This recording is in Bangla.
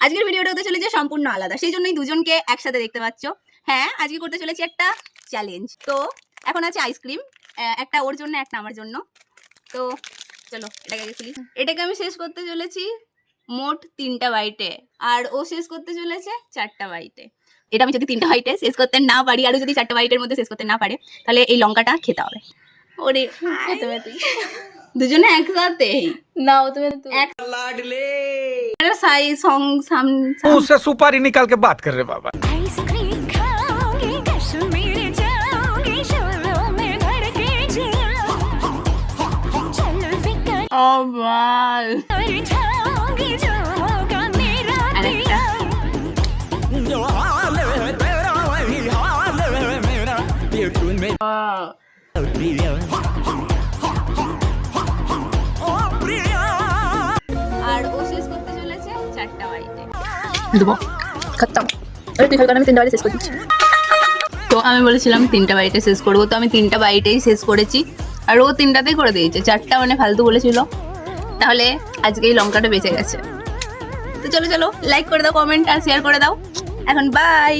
আজকের ভিডিওটা হতে চলেছে সম্পূর্ণ আলাদা, সেই জন্যই দুজনকে একসাথে দেখতে পাচ্ছ। হ্যাঁ, আজকে করতে চলেছি একটা চ্যালেঞ্জ। তো এখন আছে আইসক্রিম, একটা ওর জন্য একটা আমার জন্য। তো চলো এটাকে আগে খুলি। এটাকে আমি শেষ করতে চলেছি মোট 3টা বাইটে, আর ও শেষ করতে চলেছে 4টা বাইটে। এটা আমি যদি 3টা বাইটে শেষ করতে না পারি, আর যদি 4টা বাইটের মধ্যে শেষ করতে না পারে, তাহলে এই লঙ্কাটা খেতে হবে। ওরে দুজনে একসাথে নাও তুমি এক साई सॉन्ग हम उससे सुपारी निकाल के बात कर रहे बाबा। आइसक्रीम खाओगे कश्मीर जाओगे शोलों में भर के जियो चलो फिकर ओ बाल और जाओगे जो होगा मेरा अरेक्टा আর ও শেষ করতে চলেছে 4টা বাইটে দেবো খতম। আরে তুই আমি 3টা বাইটে শেষ করে দিচ্ছি। তো আমি বলেছিলাম 3টা বাইটে শেষ করবো, তো আমি 3টা বাইটেই শেষ করেছি, আর ও 3টাতেই করে দিয়েছে। 4টা মানে ফালতু বলেছিল, তাহলে আজকে এই লঙ্কাটা বেঁচে গেছে। তো চলো চলো লাইক করে দাও, কমেন্ট আর শেয়ার করে দাও। এখন বাই।